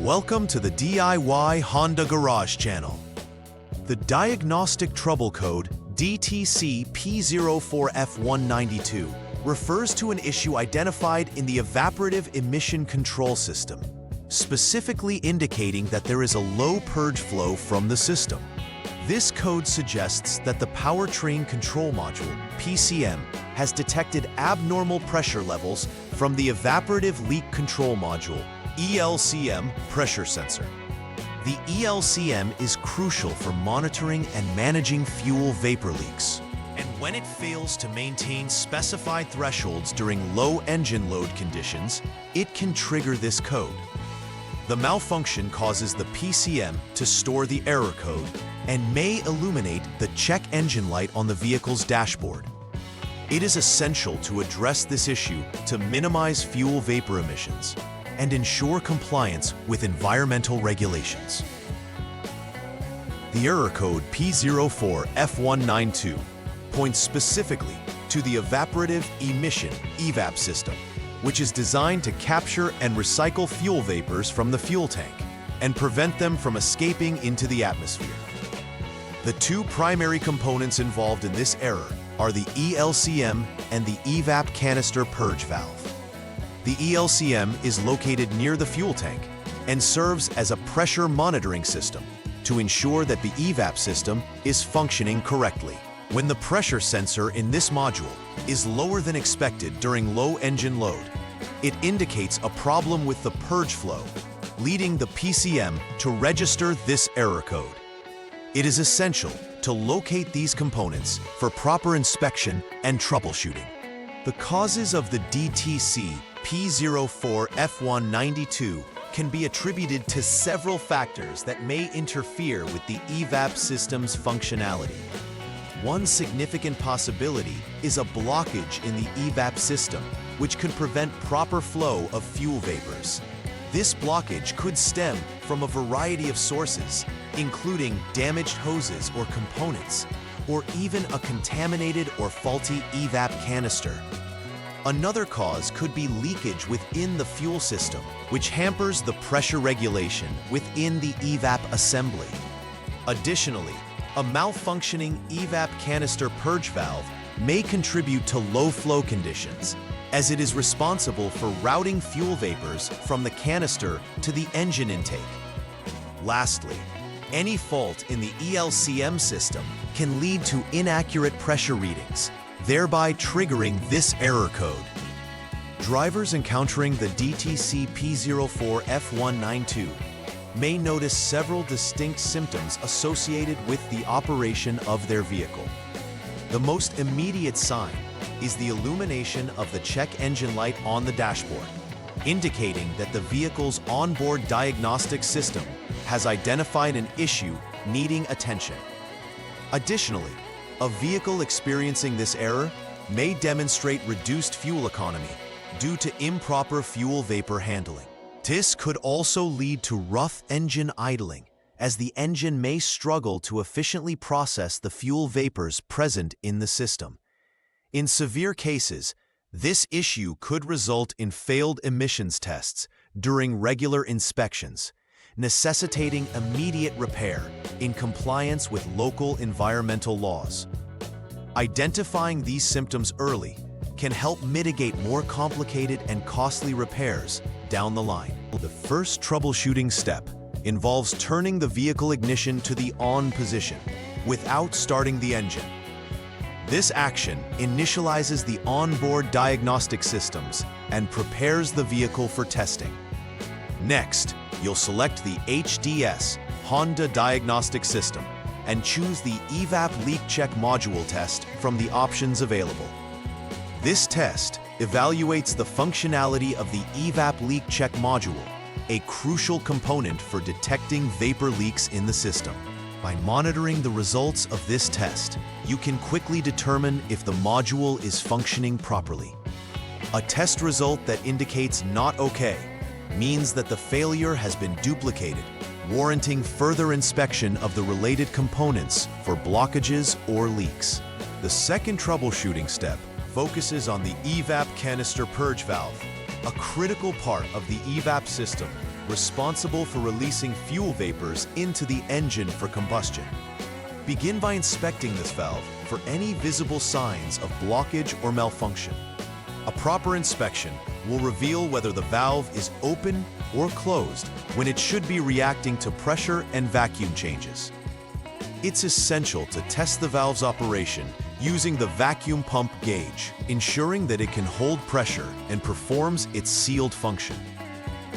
Welcome to the DIY Honda Garage channel. The Diagnostic Trouble Code, DTC P04F1-92, refers to an issue identified in the Evaporative Emission Control System, specifically indicating that there is a low purge flow from the system. This code suggests that the Powertrain Control Module, PCM, has detected abnormal pressure levels from the Evaporative Leak Control Module, ELCM, pressure sensor. The ELCM is crucial for monitoring and managing fuel vapor leaks. And when it fails to maintain specified thresholds during low engine load conditions, it can trigger this code. The malfunction causes the PCM to store the error code and may illuminate the check engine light on the vehicle's dashboard. It is essential to address this issue to minimize fuel vapor emissions and ensure compliance with environmental regulations. The error code P04F1-92 points specifically to the Evaporative Emission EVAP system, which is designed to capture and recycle fuel vapors from the fuel tank and prevent them from escaping into the atmosphere. The two primary components involved in this error are the ELCM and the EVAP canister purge valve. The ELCM is located near the fuel tank and serves as a pressure monitoring system to ensure that the EVAP system is functioning correctly. When the pressure sensor in this module is lower than expected during low engine load, it indicates a problem with the purge flow, leading the PCM to register this error code. It is essential to locate these components for proper inspection and troubleshooting. The causes of the DTC P04F1-92 can be attributed to several factors that may interfere with the EVAP system's functionality. One significant possibility is a blockage in the EVAP system, which could prevent proper flow of fuel vapors. This blockage could stem from a variety of sources, including damaged hoses or components, or even a contaminated or faulty EVAP canister. Another cause could be leakage within the fuel system, which hampers the pressure regulation within the EVAP assembly. Additionally, a malfunctioning EVAP canister purge valve may contribute to low flow conditions, as it is responsible for routing fuel vapors from the canister to the engine intake. Lastly, any fault in the ELCM system can lead to inaccurate pressure readings, thereby triggering this error code. Drivers encountering the DTC P04F1-92 may notice several distinct symptoms associated with the operation of their vehicle. The most immediate sign is the illumination of the check engine light on the dashboard, indicating that the vehicle's onboard diagnostic system has identified an issue needing attention. Additionally, a vehicle experiencing this error may demonstrate reduced fuel economy due to improper fuel vapor handling. This could also lead to rough engine idling, as the engine may struggle to efficiently process the fuel vapors present in the system. In severe cases, this issue could result in failed emissions tests during regular inspections, necessitating immediate repair in compliance with local environmental laws. Identifying these symptoms early can help mitigate more complicated and costly repairs down the line. The first troubleshooting step involves turning the vehicle ignition to the on position without starting the engine. This action initializes the onboard diagnostic systems and prepares the vehicle for testing. Next, you'll select the HDS Honda Diagnostic System and choose the EVAP Leak Check Module test from the options available. This test evaluates the functionality of the EVAP Leak Check Module, a crucial component for detecting vapor leaks in the system. By monitoring the results of this test, you can quickly determine if the module is functioning properly. A test result that indicates "not okay" means that the failure has been duplicated, warranting further inspection of the related components for blockages or leaks. The second troubleshooting step focuses on the EVAP canister purge valve, a critical part of the EVAP system responsible for releasing fuel vapors into the engine for combustion. Begin by inspecting this valve for any visible signs of blockage or malfunction. A proper inspection will reveal whether the valve is open or closed when it should be reacting to pressure and vacuum changes. It's essential to test the valve's operation using the vacuum pump gauge, ensuring that it can hold pressure and performs its sealed function.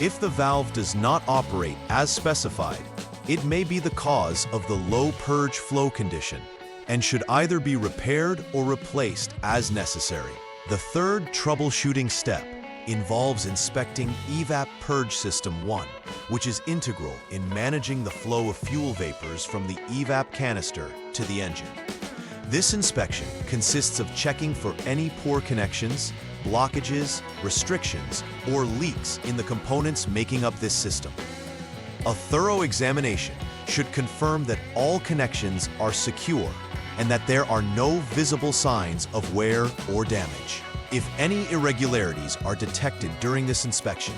If the valve does not operate as specified, it may be the cause of the low purge flow condition and should either be repaired or replaced as necessary. The third troubleshooting step involves inspecting EVAP Purge System 1, which is integral in managing the flow of fuel vapors from the EVAP canister to the engine. This inspection consists of checking for any poor connections, blockages, restrictions, or leaks in the components making up this system. A thorough examination should confirm that all connections are secure and that there are no visible signs of wear or damage. If any irregularities are detected during this inspection,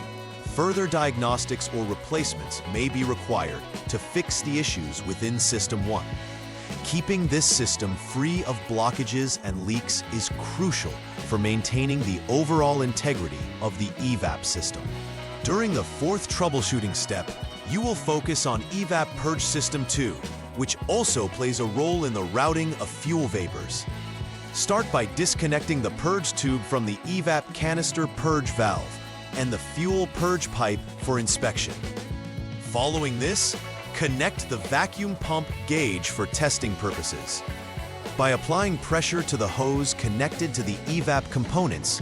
further diagnostics or replacements may be required to fix the issues within System 1. Keeping this system free of blockages and leaks is crucial for maintaining the overall integrity of the EVAP system. During the fourth troubleshooting step, you will focus on EVAP Purge System 2, which also plays a role in the routing of fuel vapors. Start by disconnecting the purge tube from the EVAP canister purge valve and the fuel purge pipe for inspection. Following this, connect the vacuum pump gauge for testing purposes. By applying pressure to the hose connected to the EVAP components,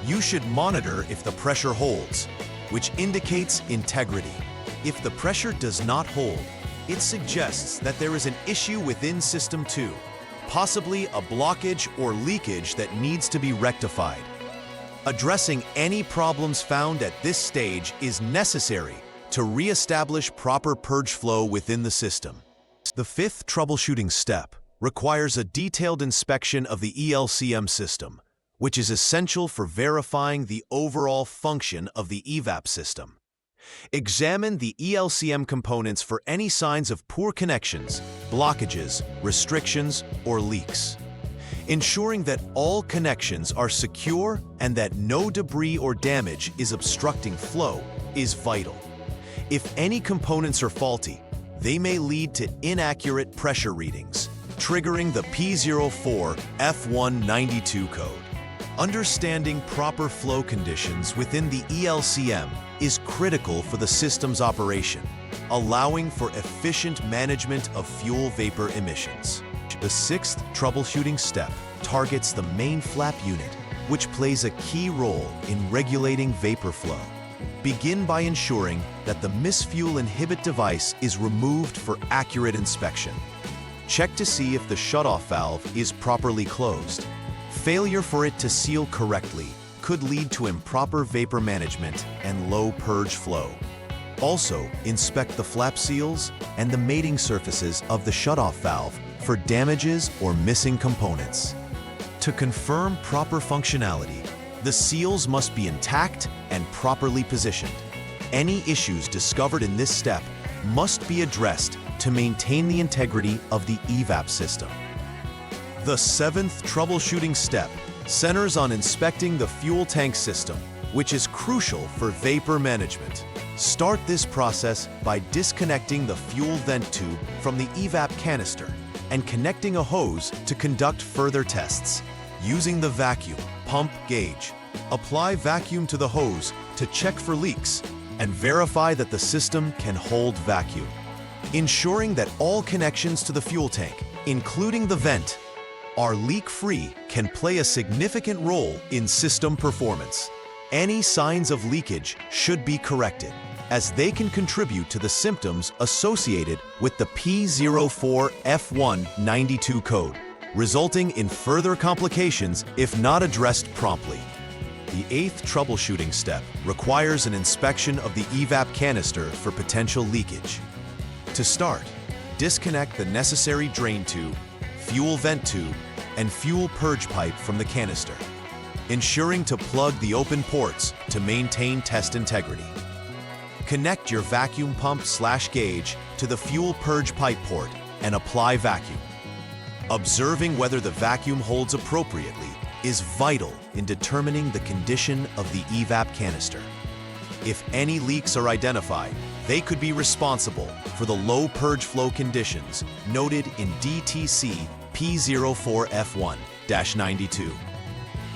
you should monitor if the pressure holds, which indicates integrity. If the pressure does not hold, it suggests that there is an issue within System 2, possibly a blockage or leakage that needs to be rectified. Addressing any problems found at this stage is necessary to re-establish proper purge flow within the system. The fifth troubleshooting step requires a detailed inspection of the ELCM system, which is essential for verifying the overall function of the EVAP system. Examine the ELCM components for any signs of poor connections, blockages, restrictions, or leaks. Ensuring that all connections are secure and that no debris or damage is obstructing flow is vital. If any components are faulty, they may lead to inaccurate pressure readings, triggering the P04F1-92 code. Understanding proper flow conditions within the ELCM is critical for the system's operation, allowing for efficient management of fuel vapor emissions. The sixth troubleshooting step targets the main flap unit, which plays a key role in regulating vapor flow. Begin by ensuring that the misfuel inhibit device is removed for accurate inspection. Check to see if the shutoff valve is properly closed. Failure for it to seal correctly could lead to improper vapor management and low purge flow. Also, inspect the flap seals and the mating surfaces of the shutoff valve for damages or missing components. To confirm proper functionality, the seals must be intact and properly positioned. Any issues discovered in this step must be addressed to maintain the integrity of the EVAP system. The seventh troubleshooting step centers on inspecting the fuel tank system, which is crucial for vapor management. Start this process by disconnecting the fuel vent tube from the EVAP canister and connecting a hose to conduct further tests. Using the vacuum pump gauge, apply vacuum to the hose to check for leaks and verify that the system can hold vacuum. Ensuring that all connections to the fuel tank, including the vent, are leak-free can play a significant role in system performance. Any signs of leakage should be corrected, as they can contribute to the symptoms associated with the P04F1-92 code, resulting in further complications if not addressed promptly. The eighth troubleshooting step requires an inspection of the EVAP canister for potential leakage. To start, disconnect the necessary drain tube, fuel vent tube, and fuel purge pipe from the canister, ensuring to plug the open ports to maintain test integrity. Connect your vacuum pump/gauge to the fuel purge pipe port and apply vacuum. Observing whether the vacuum holds appropriately is vital in determining the condition of the EVAP canister. If any leaks are identified, they could be responsible for the low purge flow conditions noted in DTC P04F1-92.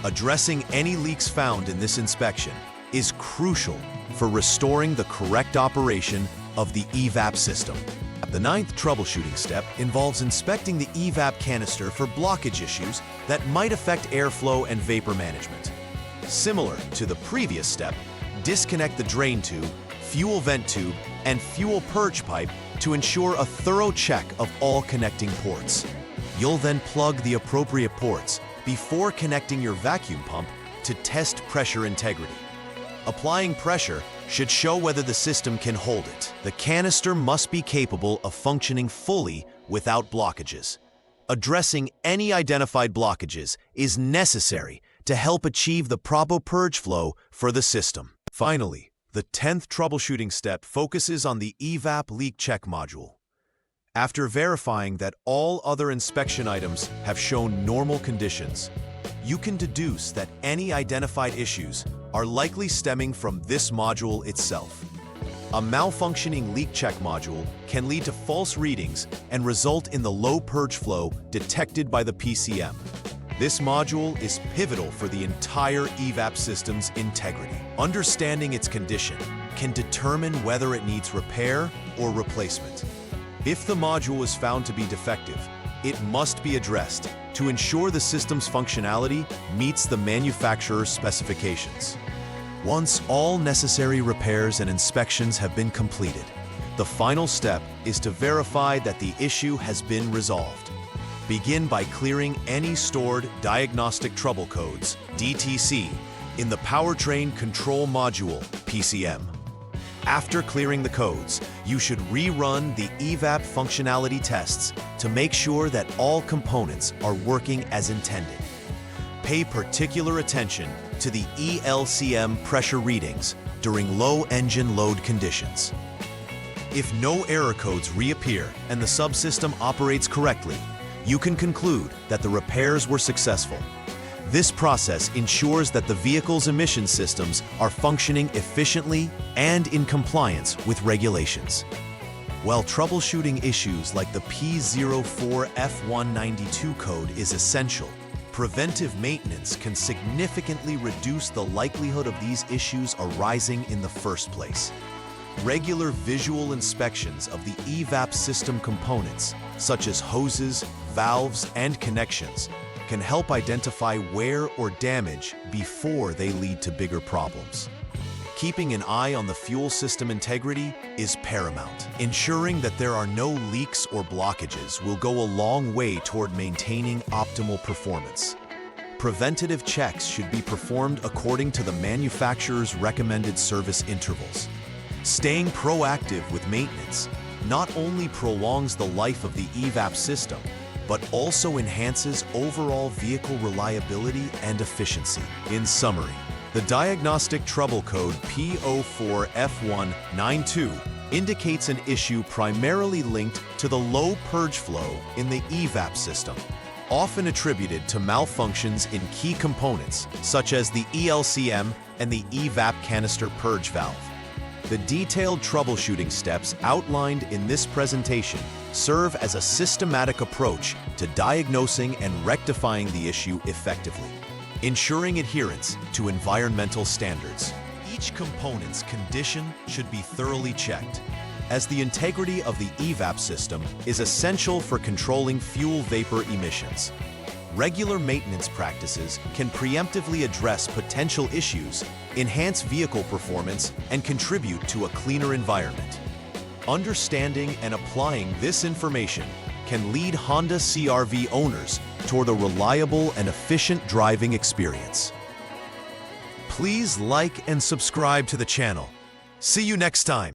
Addressing any leaks found in this inspection is crucial for restoring the correct operation of the EVAP system. The ninth troubleshooting step involves inspecting the EVAP canister for blockage issues that might affect airflow and vapor management. Similar to the previous step, disconnect the drain tube, fuel vent tube, and fuel purge pipe to ensure a thorough check of all connecting ports. You'll then plug the appropriate ports before connecting your vacuum pump to test pressure integrity. Applying pressure should show whether the system can hold it. The canister must be capable of functioning fully without blockages. Addressing any identified blockages is necessary to help achieve the proper purge flow for the system. Finally, the 10th troubleshooting step focuses on the EVAP leak check module. After verifying that all other inspection items have shown normal conditions, you can deduce that any identified issues are likely stemming from this module itself. A malfunctioning leak check module can lead to false readings and result in the low purge flow detected by the PCM. This module is pivotal for the entire EVAP system's integrity. Understanding its condition can determine whether it needs repair or replacement. If the module is found to be defective, it must be addressed to ensure the system's functionality meets the manufacturer's specifications. Once all necessary repairs and inspections have been completed, the final step is to verify that the issue has been resolved. Begin by clearing any stored Diagnostic Trouble Codes, DTC, in the Powertrain Control Module, PCM. After clearing the codes, you should rerun the EVAP functionality tests to make sure that all components are working as intended. Pay particular attention to the ELCM pressure readings during low engine load conditions. If no error codes reappear and the subsystem operates correctly, you can conclude that the repairs were successful. This process ensures that the vehicle's emission systems are functioning efficiently and in compliance with regulations. While troubleshooting issues like the P04F1-92 code is essential, preventive maintenance can significantly reduce the likelihood of these issues arising in the first place. Regular visual inspections of the EVAP system components, such as hoses, valves, and connections, can help identify wear or damage before they lead to bigger problems. Keeping an eye on the fuel system integrity is paramount. Ensuring that there are no leaks or blockages will go a long way toward maintaining optimal performance. Preventative checks should be performed according to the manufacturer's recommended service intervals. Staying proactive with maintenance not only prolongs the life of the EVAP system, but also enhances overall vehicle reliability and efficiency. In summary, the Diagnostic Trouble Code P04F1-92 indicates an issue primarily linked to the low purge flow in the EVAP system, often attributed to malfunctions in key components such as the ELCM and the EVAP canister purge valve. The detailed troubleshooting steps outlined in this presentation serve as a systematic approach to diagnosing and rectifying the issue effectively, ensuring adherence to environmental standards. Each component's condition should be thoroughly checked, as the integrity of the EVAP system is essential for controlling fuel vapor emissions. Regular maintenance practices can preemptively address potential issues, enhance vehicle performance, and contribute to a cleaner environment. Understanding and applying this information can lead Honda CR-V owners toward a reliable and efficient driving experience. Please like and subscribe to the channel. See you next time.